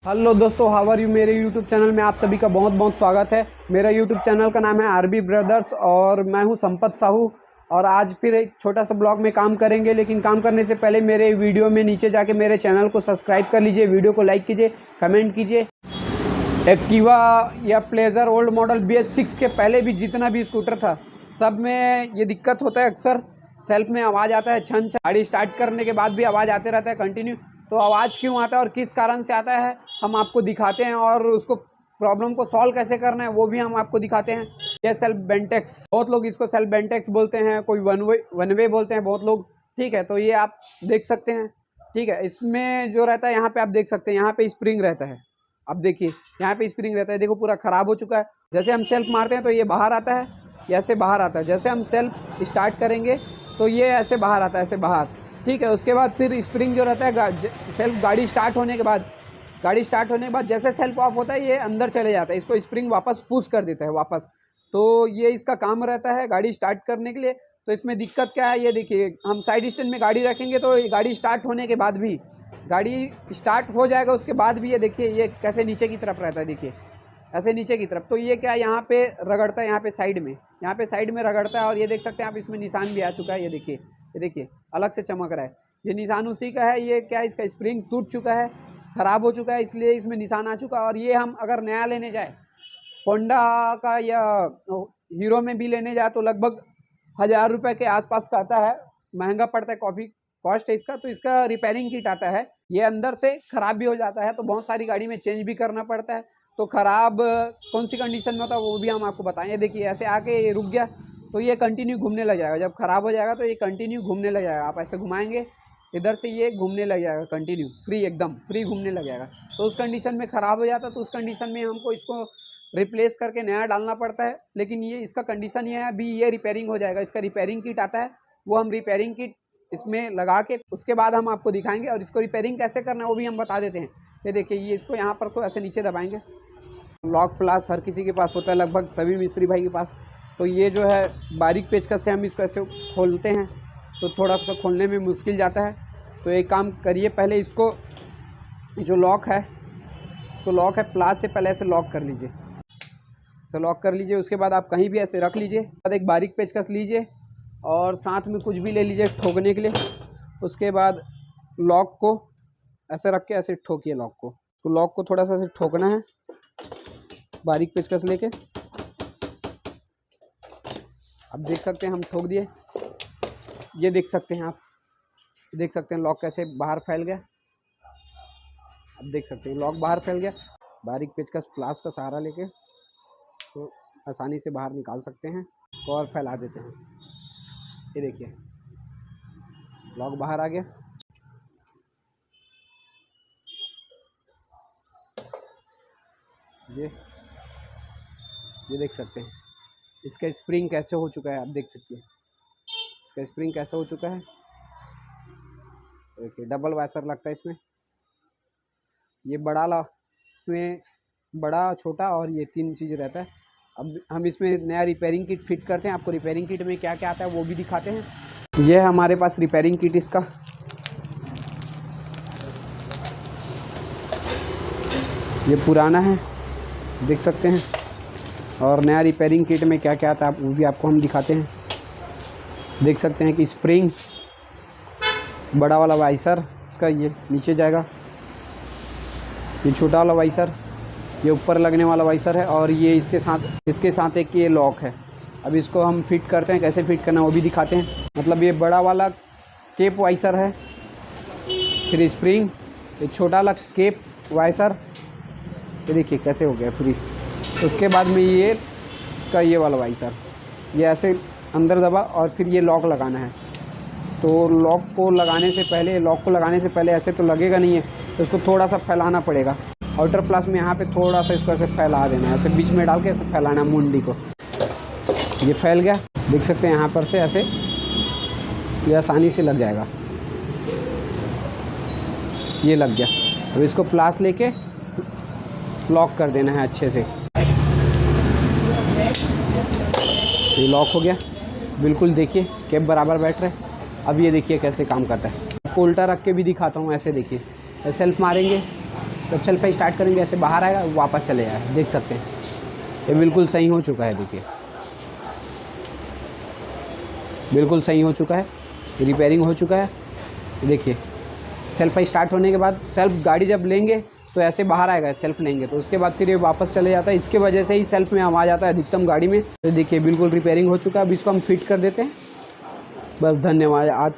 Hello दोस्तों, how are you. मेरे YouTube channel में आप सभी का बहुत बहुत स्वागत है। मेरा यूट्यूब चैनल का नाम है आरबी ब्रदर्स और मैं हूं संपत साहू। और आज फिर एक छोटा सा ब्लॉग में काम करेंगे, लेकिन काम करने से पहले मेरे वीडियो में नीचे जाके मेरे चैनल को सब्सक्राइब कर लीजिए, वीडियो को लाइक कीजिए, कमेंट कीजिए। एक्टिवा या प्लेजर ओल्ड मॉडल BS6 के पहले भी जितना भी स्कूटर था सब में ये दिक्कत होता है। अक्सर सेल्फ में आवाज़ आता है, छन छन। गाड़ी स्टार्ट करने के बाद भी आवाज़ आते रहता है कंटिन्यू। तो आवाज़ क्यों आता है और किस कारण से आता है हम आपको दिखाते हैं, और उसको प्रॉब्लम को सॉल्व कैसे करना है वो भी हम आपको दिखाते हैं। ये सेल्फ बेंटेक्स, बहुत लोग इसको सेल्फ बेंटेक्स बोलते हैं, कोई वन वे बोलते हैं बहुत लोग। ठीक है, तो ये आप देख सकते हैं। ठीक है, इसमें जो रहता है यहाँ पे आप देख सकते हैं, यहाँ पे स्प्रिंग रहता है। अब देखिए यहाँ पे स्प्रिंग रहता है, देखो पूरा ख़राब हो चुका है। जैसे हम सेल्फ मारते हैं तो ये बाहर आता है, ये ऐसे बाहर आता है। जैसे हम सेल्फ स्टार्ट करेंगे तो ये ऐसे बाहर आता है, ऐसे बाहर। ठीक है, उसके बाद फिर स्प्रिंग जो रहता है सेल्फ गाड़ी स्टार्ट होने के बाद जैसे सेल्फ ऑफ होता है ये अंदर चले जाता है, इसको स्प्रिंग वापस पुश कर देता है वापस। तो ये इसका काम रहता है गाड़ी स्टार्ट करने के लिए। तो इसमें दिक्कत क्या है, ये देखिए, हम साइड स्टैंड में गाड़ी रखेंगे तो गाड़ी स्टार्ट होने के बाद भी, गाड़ी स्टार्ट हो जाएगा उसके बाद भी ये देखिए ये कैसे नीचे की तरफ रहता है, देखिए ऐसे नीचे की तरफ। तो ये क्या यहाँ पे रगड़ता है, यहाँ पे साइड में रगड़ता है। और ये देख सकते हैं आप, इसमें निशान भी आ चुका है, ये देखिए अलग से चमक रहा है। ये निशान उसी का है। ये क्या, इसका स्प्रिंग टूट चुका है, ख़राब हो चुका है, इसलिए इसमें निशान आ चुका है। और ये हम अगर नया लेने जाए होंडा का या हीरो में भी लेने जाए तो लगभग 1000 रुपये के आसपास का आता है, महंगा पड़ता है, काफ़ी कॉस्ट है इसका। तो इसका रिपेयरिंग किट आता है, ये अंदर से ख़राब भी हो जाता है तो बहुत सारी गाड़ी में चेंज भी करना पड़ता है। तो ख़राब कौन सी कंडीशन में होता है वो भी हम आपको बताएं। देखिए ऐसे आके ये रुक गया तो ये कंटिन्यू घूमने लग जाएगा। जब ख़राब हो जाएगा तो ये कंटिन्यू घूमने लग जाएगा। आप ऐसे घुमाएंगे इधर से ये घूमने लग जाएगा, कंटिन्यू एकदम फ्री घूमने लग जाएगा। तो उस कंडीशन में ख़राब हो जाता है, तो उस कंडीशन में हमको इसको रिप्लेस करके नया डालना पड़ता है। लेकिन ये इसका कंडीशन ये है, अभी ये रिपेयरिंग हो जाएगा। इसका रिपेयरिंग किट आता है, वो हम रिपेयरिंग किट इसमें लगा के उसके बाद हम आपको दिखाएंगे। और इसको रिपेयरिंग कैसे करना है वो भी हम बता देते हैं। ये देखिए, ये इसको यहाँ पर को ऐसे नीचे दबाएंगे। लॉक प्लास हर किसी के पास होता है, लगभग सभी मिस्त्री भाई के पास। तो ये जो है बारीक पेचकस से हम इसको ऐसे खोलते हैं तो थोड़ा सा खोलने में मुश्किल जाता है। तो एक काम करिए, पहले इसको जो लॉक है प्लास से पहले ऐसे लॉक कर लीजिए, ऐसे लॉक कर लीजिए। उसके बाद आप कहीं भी ऐसे रख लीजिए। बाद एक बारीक पेचकस लीजिए और साथ में कुछ भी ले लीजिए ठोकने के लिए। उसके बाद लॉक को ऐसे रख के ऐसे ठोकिए लॉक को। तो लॉक को थोड़ा सा ऐसे ठोकना है बारीक पेचकस लेके। आप देख सकते हैं हम ठोक दिए, ये देख सकते हैं आप, देख सकते हैं लॉक कैसे बाहर फैल गया। आप देख सकते हैं लॉक बाहर फैल गया। बारीक पेचकस प्लास का सहारा लेके तो आसानी से बाहर निकाल सकते हैं। तो और फैला देते हैं, ये देखिए लॉक बाहर आ गया। ये देख सकते हैं इसका स्प्रिंग कैसे हो चुका है। आप देख सकते हैं इसका स्प्रिंग कैसे हो चुका है। देखिए डबल वाइसर लगता है इसमें, ये इसमें बड़ा छोटा और ये 3 चीज़ रहता है। अब हम इसमें नया रिपेयरिंग किट फिट करते हैं। आपको रिपेयरिंग किट में क्या क्या आता है वो भी दिखाते हैं। ये है हमारे पास रिपेयरिंग किट इसका। ये पुराना है, देख सकते हैं। और नया रिपेयरिंग किट में क्या क्या आता है वो भी आपको हम दिखाते हैं। देख सकते हैं कि स्प्रिंग, बड़ा वाला वाइसर इसका ये नीचे जाएगा, ये छोटा वाला वाइसर, ये ऊपर लगने वाला वाइसर है, और ये इसके साथ एक ये लॉक है। अब इसको हम फिट करते हैं, कैसे फिट करना है वो भी दिखाते हैं। मतलब ये बड़ा वाला केप वाइसर है, फिर स्प्रिंग, ये छोटा वाला केप वाइसर, ये देखिए कैसे हो गया फ्री। उसके बाद में ये इसका ये वाला वाइसर, ये ऐसे अंदर दबा और फिर ये लॉक लगाना है। तो लॉक को लगाने से पहले ऐसे तो लगेगा नहीं है, तो इसको थोड़ा सा फैलाना पड़ेगा। आउटर प्लास में यहाँ पे थोड़ा सा इसको ऐसे फैला देना है, ऐसे बीच में डाल के ऐसे फैलाना मुंडी को। ये फैल गया, देख सकते हैं यहाँ पर से ऐसे ये आसानी से लग जाएगा, ये लग गया। अब इसको प्लास लेके लॉक कर देना है अच्छे से। ये लॉक हो गया बिल्कुल, देखिए कैप बराबर बैठ रहे। अब ये देखिए कैसे काम करता है। आपको उल्टा रख के भी दिखाता हूँ, ऐसे देखिए, सेल्फ मारेंगे जब सेल्फ स्टार्ट करेंगे ऐसे बाहर आएगा, वापस चले जाएगा। देख सकते हैं ये बिल्कुल सही हो चुका है। देखिए बिल्कुल सही हो चुका है, रिपेयरिंग हो चुका है। देखिए सेल्फ स्टार्ट होने के बाद सेल्फ गाड़ी जब लेंगे तो ऐसे बाहर आएगा, सेल्फ लेंगे तो उसके बाद फिर ये वापस चले जाता है। इसके वजह से ही सेल्फ में आवाज़ आता है अधिकतम गाड़ी में। तो देखिए बिल्कुल रिपेयरिंग हो चुका है। अब इसको हम फिट कर देते हैं। बस धन्यवाद। आज